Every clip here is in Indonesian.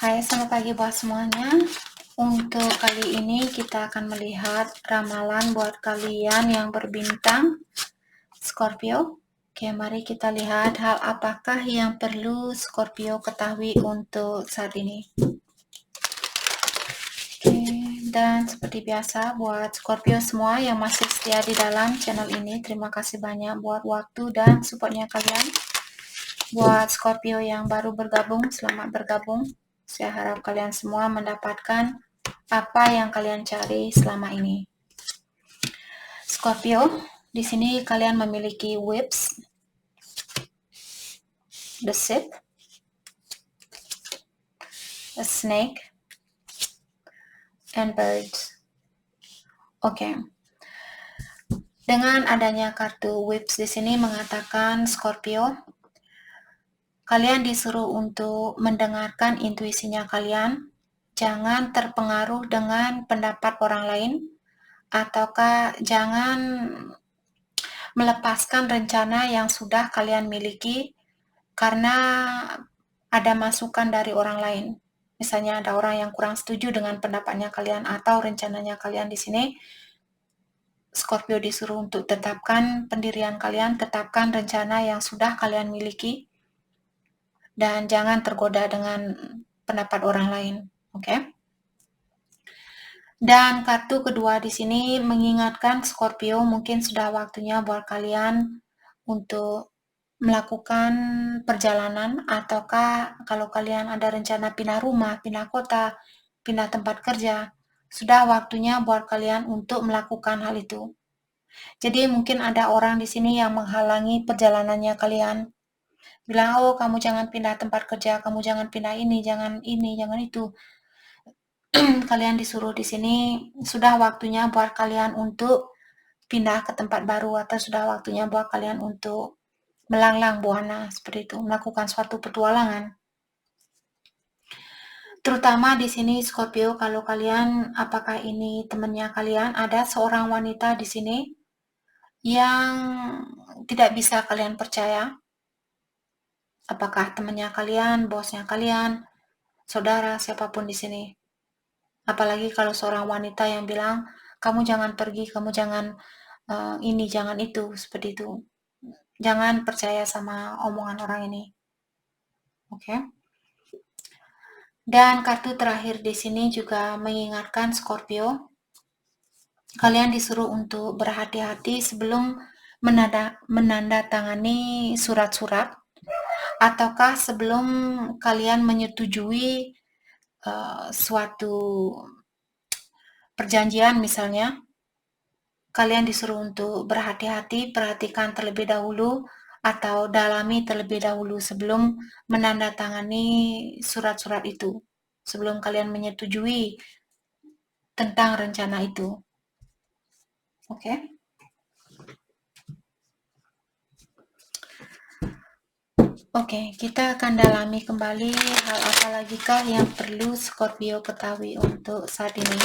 Hai, selamat pagi buat semuanya. Untuk kali ini kita akan melihat ramalan buat kalian yang berbintang Scorpio. Oke, mari kita lihat hal apakah yang perlu Scorpio ketahui untuk saat ini. Oke, dan seperti biasa buat Scorpio semua yang masih setia di dalam channel ini, terima kasih banyak buat waktu dan supportnya kalian. Buat Scorpio yang baru bergabung, selamat bergabung. Saya harap kalian semua mendapatkan apa yang kalian cari selama ini. Scorpio, di sini kalian memiliki whips, the ship, a snake, and birds. Oke. Dengan adanya kartu whips di sini mengatakan Scorpio, kalian disuruh untuk mendengarkan intuisinya kalian, jangan terpengaruh dengan pendapat orang lain, ataukah jangan melepaskan rencana yang sudah kalian miliki karena ada masukan dari orang lain. Misalnya ada orang yang kurang setuju dengan pendapatnya kalian atau rencananya kalian di sini. Scorpio disuruh untuk tetapkan pendirian kalian, tetapkan rencana yang sudah kalian miliki, dan jangan tergoda dengan pendapat orang lain. Oke? Dan kartu kedua di sini mengingatkan Scorpio mungkin sudah waktunya buat kalian untuk melakukan perjalanan, ataukah kalau kalian ada rencana pindah rumah, pindah kota, pindah tempat kerja, sudah waktunya buat kalian untuk melakukan hal itu. Jadi mungkin ada orang di sini yang menghalangi perjalanannya kalian. Bilang, oh kamu jangan pindah tempat kerja, kamu jangan pindah ini, jangan itu. Kalian disuruh di sini, sudah waktunya buat kalian untuk pindah ke tempat baru, atau sudah waktunya buat kalian untuk melanglang buana, seperti itu, melakukan suatu petualangan. Terutama di sini Scorpio, kalau kalian, apakah ini temannya kalian, ada seorang wanita di sini yang tidak bisa kalian percaya. Apakah temannya kalian, bosnya kalian, saudara, siapapun di sini. Apalagi kalau seorang wanita yang bilang, kamu jangan pergi, kamu jangan ini, jangan itu, seperti itu. Jangan percaya sama omongan orang ini. Oke? Dan kartu terakhir di sini juga mengingatkan Scorpio, kalian disuruh untuk berhati-hati sebelum menandatangani surat-surat, ataukah sebelum kalian menyetujui suatu perjanjian misalnya, kalian disuruh untuk berhati-hati, perhatikan terlebih dahulu, atau dalami terlebih dahulu sebelum menandatangani surat-surat itu, sebelum kalian menyetujui tentang rencana itu. Oke? Oke, kita akan dalami kembali hal apa lagi kah yang perlu Scorpio ketahui untuk saat ini.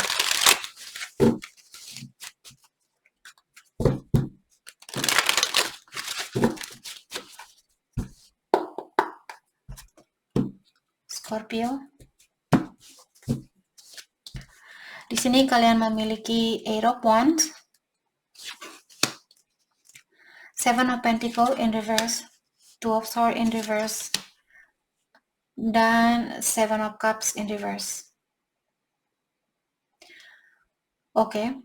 Scorpio. Di sini kalian memiliki Eight of Wands, Seven of Pentacles in reverse, Two of Swords in reverse, dan Seven of Cups in reverse. Oke.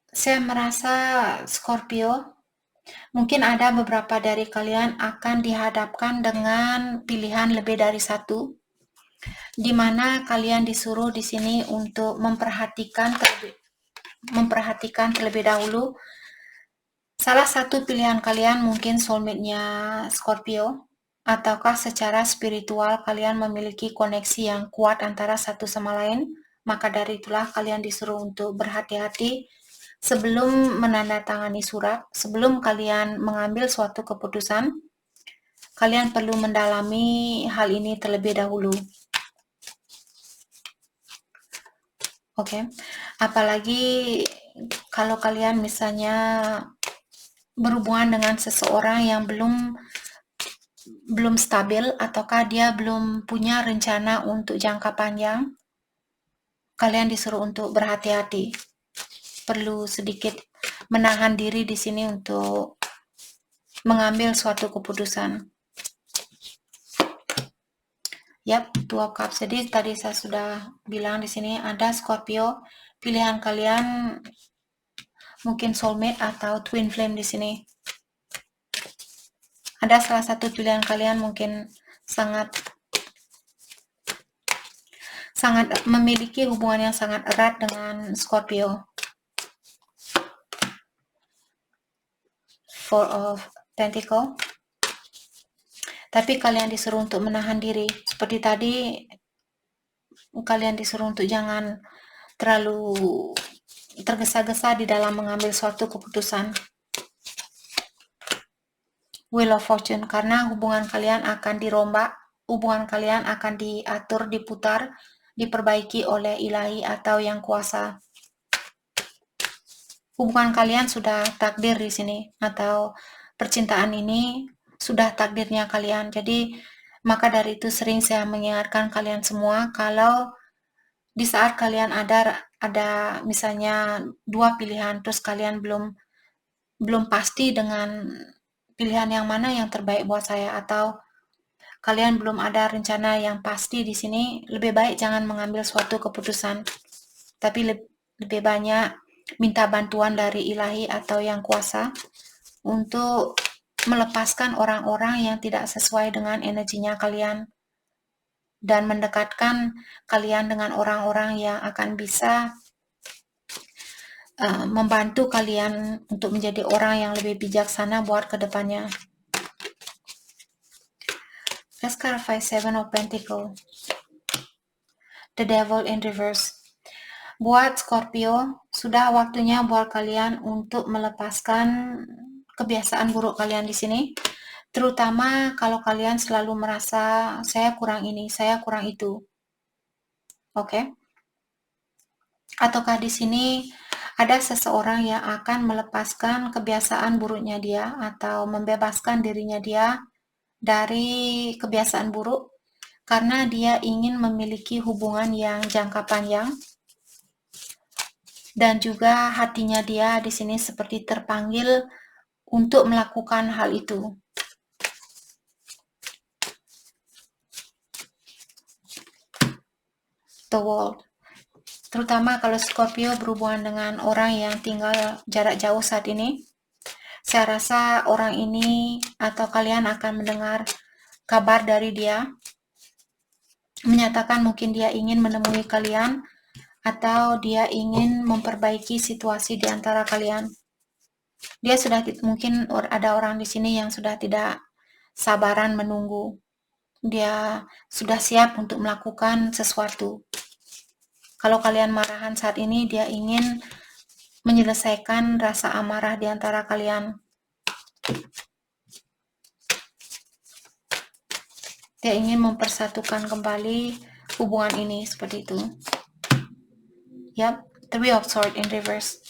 Saya merasa Scorpio, mungkin ada beberapa dari kalian akan dihadapkan dengan pilihan lebih dari satu, di mana kalian disuruh di sini untuk memperhatikan terlebih dahulu. Salah satu pilihan kalian mungkin soulmate-nya Scorpio, ataukah secara spiritual kalian memiliki koneksi yang kuat antara satu sama lain, maka dari itulah kalian disuruh untuk berhati-hati sebelum menandatangani surat, sebelum kalian mengambil suatu keputusan, kalian perlu mendalami hal ini terlebih dahulu. Oke. Apalagi kalau kalian misalnya berhubungan dengan seseorang yang belum belum stabil ataukah dia belum punya rencana untuk jangka panjang, kalian disuruh untuk berhati-hati. Perlu sedikit menahan diri di sini untuk mengambil suatu keputusan. Yap, 2 cups. Jadi tadi saya sudah bilang di sini ada Scorpio, pilihan kalian mungkin soulmate atau twin flame di sini. Ada salah satu pilihan kalian mungkin sangat memiliki hubungan yang sangat erat dengan Scorpio. Four of Pentacle. Tapi kalian disuruh untuk menahan diri. Seperti tadi, kalian disuruh untuk jangan terlalu tergesa-gesa di dalam mengambil suatu keputusan. Wheel of Fortune, karena hubungan kalian akan dirombak, hubungan kalian akan diatur, diputar, diperbaiki oleh ilahi atau yang kuasa. Hubungan kalian sudah takdir di sini, atau percintaan ini sudah takdirnya kalian. Jadi maka dari itu sering saya mengingatkan kalian semua, kalau di saat kalian ada misalnya 2 pilihan, terus kalian belum pasti dengan pilihan yang mana yang terbaik buat saya, atau kalian belum ada rencana yang pasti di sini, lebih baik jangan mengambil suatu keputusan, tapi lebih banyak minta bantuan dari ilahi atau yang kuasa untuk melepaskan orang-orang yang tidak sesuai dengan energinya kalian dan mendekatkan kalian dengan orang-orang yang akan bisa membantu kalian untuk menjadi orang yang lebih bijaksana buat kedepannya. Let's clarify 7 of Pentacles. The Devil in Reverse. Buat Scorpio, sudah waktunya buat kalian untuk melepaskan kebiasaan buruk kalian di sini. Terutama kalau kalian selalu merasa saya kurang ini, saya kurang itu. Oke? Ataukah di sini ada seseorang yang akan melepaskan kebiasaan buruknya dia atau membebaskan dirinya dia dari kebiasaan buruk karena dia ingin memiliki hubungan yang jangka panjang, dan juga hatinya dia di sini seperti terpanggil untuk melakukan hal itu. The World. Terutama kalau Scorpio berhubungan dengan orang yang tinggal jarak jauh saat ini, saya rasa orang ini atau kalian akan mendengar kabar dari dia, menyatakan mungkin dia ingin menemui kalian atau dia ingin memperbaiki situasi di antara kalian. Dia sudah mungkin ada orang di sini yang sudah tidak sabaran menunggu. Dia sudah siap untuk melakukan sesuatu. Kalau kalian marahan saat ini, dia ingin menyelesaikan rasa amarah di antara kalian. Dia ingin mempersatukan kembali hubungan ini, seperti itu. Yap, Three of Swords in Reverse.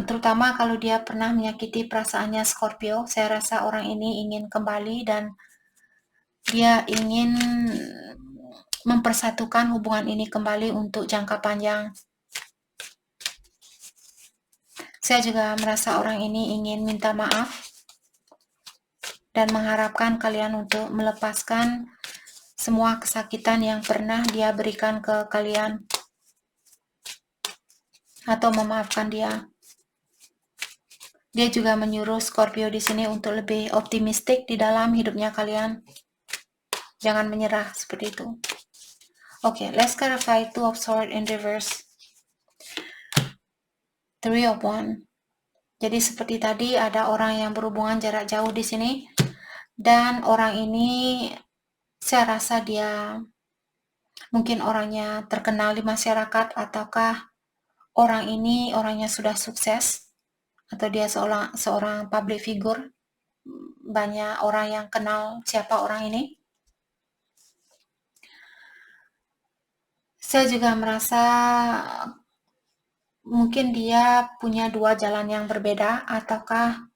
Terutama kalau dia pernah menyakiti perasaannya Scorpio, saya rasa orang ini ingin kembali dan dia ingin mempersatukan hubungan ini kembali untuk jangka panjang. Saya juga merasa orang ini ingin minta maaf dan mengharapkan kalian untuk melepaskan semua kesakitan yang pernah dia berikan ke kalian atau memaafkan dia. Dia juga menyuruh Scorpio di sini untuk lebih optimistik di dalam hidupnya kalian. Jangan menyerah, seperti itu. Oke, let's clarify Two of Swords in Reverse. Three of Wands. Jadi seperti tadi ada orang yang berhubungan jarak jauh di sini, dan orang ini saya rasa dia mungkin orangnya terkenal di masyarakat, ataukah orang ini orangnya sudah sukses, atau dia seorang public figure, banyak orang yang kenal siapa orang ini. Saya juga merasa mungkin dia punya 2 jalan yang berbeda, ataukah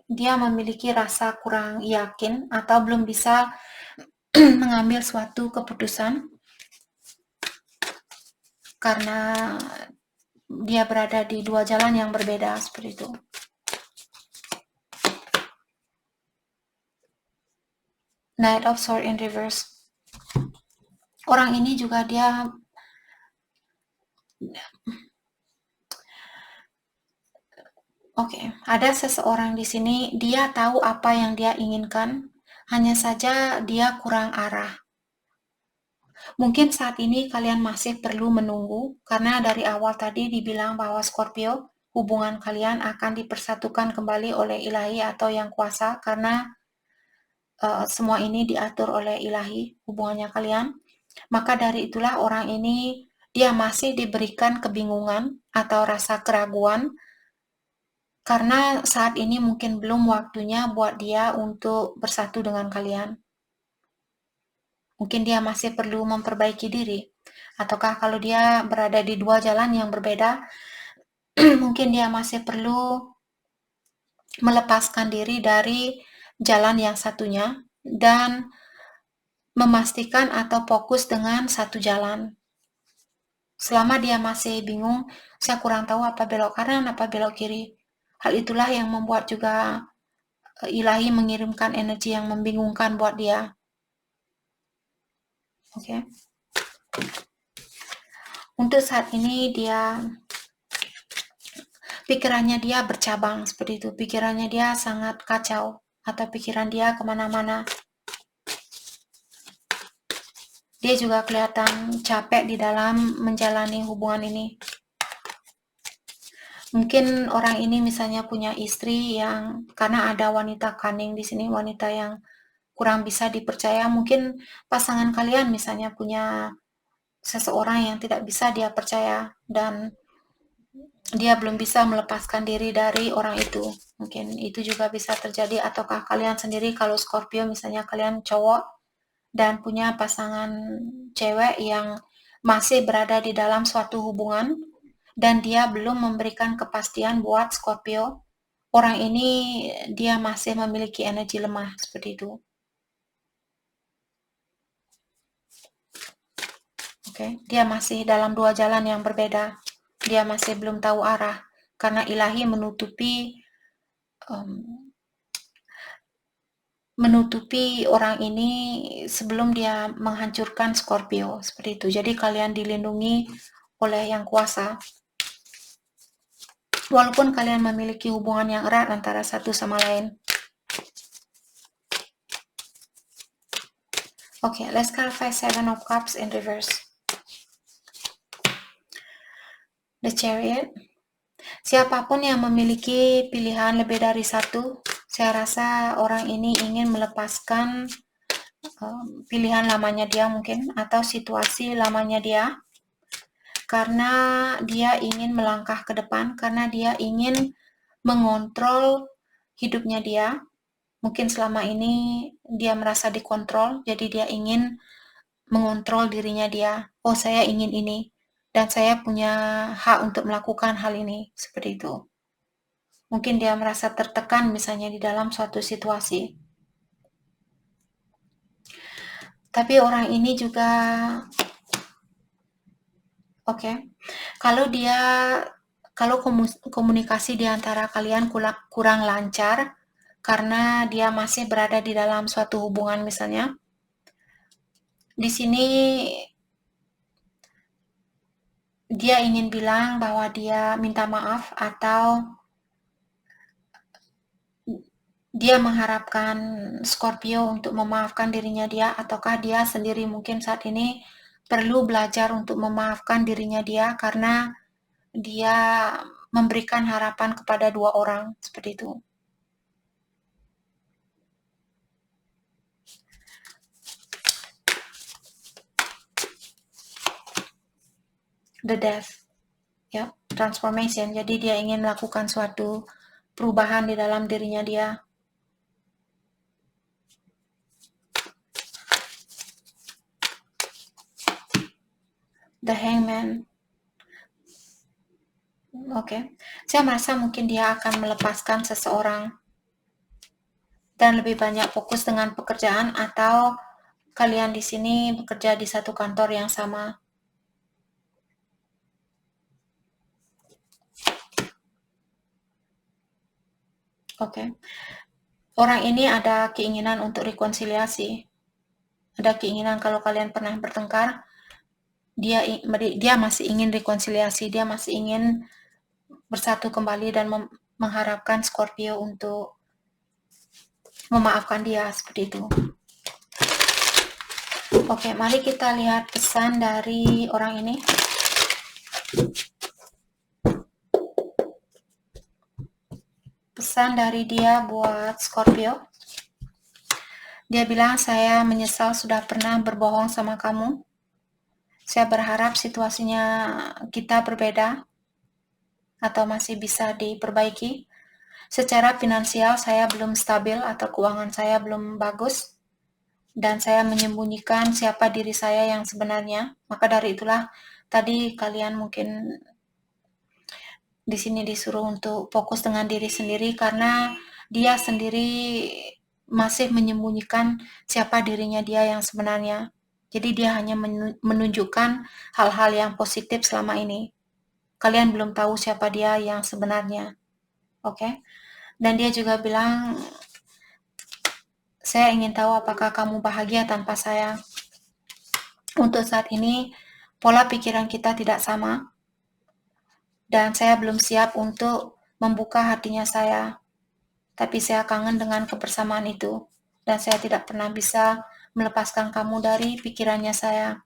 dia memiliki rasa kurang yakin atau belum bisa mengambil suatu keputusan karena dia berada di dua jalan yang berbeda seperti itu. Knight of Swords in reverse. Orang ini juga dia ada seseorang di sini, dia tahu apa yang dia inginkan, hanya saja dia kurang arah. Mungkin saat ini kalian masih perlu menunggu, karena dari awal tadi dibilang bahwa Scorpio, hubungan kalian akan dipersatukan kembali oleh ilahi atau yang kuasa, karena semua ini diatur oleh ilahi, hubungannya kalian. Maka dari itulah orang ini, dia masih diberikan kebingungan atau rasa keraguan, karena saat ini mungkin belum waktunya buat dia untuk bersatu dengan kalian. Mungkin dia masih perlu memperbaiki diri. Ataukah kalau dia berada di dua jalan yang berbeda, mungkin dia masih perlu melepaskan diri dari jalan yang satunya dan memastikan atau fokus dengan satu jalan. Selama dia masih bingung, saya kurang tahu apa belok kanan, apa belok kiri. Hal itulah yang membuat juga ilahi mengirimkan energi yang membingungkan buat dia. Oke. Untuk saat ini dia pikirannya dia bercabang seperti itu. Pikirannya dia sangat kacau atau pikiran dia kemana-mana. Dia juga kelihatan capek di dalam menjalani hubungan ini. Mungkin orang ini misalnya punya istri yang, karena ada wanita cunning di sini, wanita yang kurang bisa dipercaya. Mungkin pasangan kalian misalnya punya seseorang yang tidak bisa dia percaya dan dia belum bisa melepaskan diri dari orang itu. Mungkin itu juga bisa terjadi. Ataukah kalian sendiri, kalau Scorpio misalnya kalian cowok dan punya pasangan cewek yang masih berada di dalam suatu hubungan dan dia belum memberikan kepastian buat Scorpio, orang ini dia masih memiliki energi lemah seperti itu. Dia masih dalam dua jalan yang berbeda. Dia masih belum tahu arah karena ilahi menutupi orang ini sebelum dia menghancurkan Scorpio seperti itu. Jadi kalian dilindungi oleh yang kuasa. Walaupun kalian memiliki hubungan yang erat antara satu sama lain. Let's clarify Seven of Cups in reverse. The Chariot. Siapapun yang memiliki pilihan lebih dari satu, saya rasa orang ini ingin melepaskan pilihan lamanya dia mungkin, atau situasi lamanya dia, karena dia ingin melangkah ke depan, karena dia ingin mengontrol hidupnya dia. Mungkin selama ini dia merasa dikontrol, jadi dia ingin mengontrol dirinya dia. Oh, saya ingin ini, dan saya punya hak untuk melakukan hal ini, seperti itu. Mungkin dia merasa tertekan misalnya di dalam suatu situasi. Tapi orang ini juga, kalau komunikasi di antara kalian kurang lancar, karena dia masih berada di dalam suatu hubungan misalnya, di sini dia ingin bilang bahwa dia minta maaf atau dia mengharapkan Scorpio untuk memaafkan dirinya dia, ataukah dia sendiri mungkin saat ini perlu belajar untuk memaafkan dirinya dia karena dia memberikan harapan kepada dua orang seperti itu. The Death, transformation. Jadi dia ingin melakukan suatu perubahan di dalam dirinya dia. The Hangman. Saya merasa mungkin dia akan melepaskan seseorang. dan lebih banyak fokus dengan pekerjaan, atau kalian di sini bekerja di satu kantor yang sama. Oke. Orang ini ada keinginan untuk rekonsiliasi. Ada keinginan kalau kalian pernah bertengkar, dia masih ingin rekonsiliasi, dia masih ingin bersatu kembali dan mengharapkan Scorpio untuk memaafkan dia, seperti itu. Oke, mari kita lihat pesan dari orang ini. Pesan dari dia buat Scorpio. Dia bilang, saya menyesal sudah pernah berbohong sama kamu. Saya berharap situasinya kita berbeda atau masih bisa diperbaiki. Secara finansial saya belum stabil atau keuangan saya belum bagus, dan saya menyembunyikan siapa diri saya yang sebenarnya. Maka dari itulah tadi kalian mungkin di sini disuruh untuk fokus dengan diri sendiri, karena dia sendiri masih menyembunyikan siapa dirinya dia yang sebenarnya. Jadi dia hanya menunjukkan hal-hal yang positif selama ini. Kalian belum tahu siapa dia yang sebenarnya. Oke? Dan dia juga bilang, saya ingin tahu apakah kamu bahagia tanpa saya. Untuk saat ini, pola pikiran kita tidak sama, dan saya belum siap untuk membuka hatinya saya. Tapi saya kangen dengan kebersamaan itu, dan saya tidak pernah bisa melepaskan kamu dari pikirannya saya.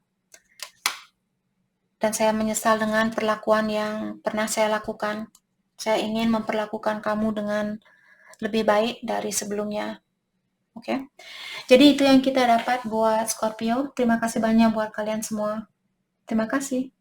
Dan saya menyesal dengan perlakuan yang pernah saya lakukan. Saya ingin memperlakukan kamu dengan lebih baik dari sebelumnya. Oke? Jadi itu yang kita dapat buat Scorpio. Terima kasih banyak buat kalian semua. Terima kasih.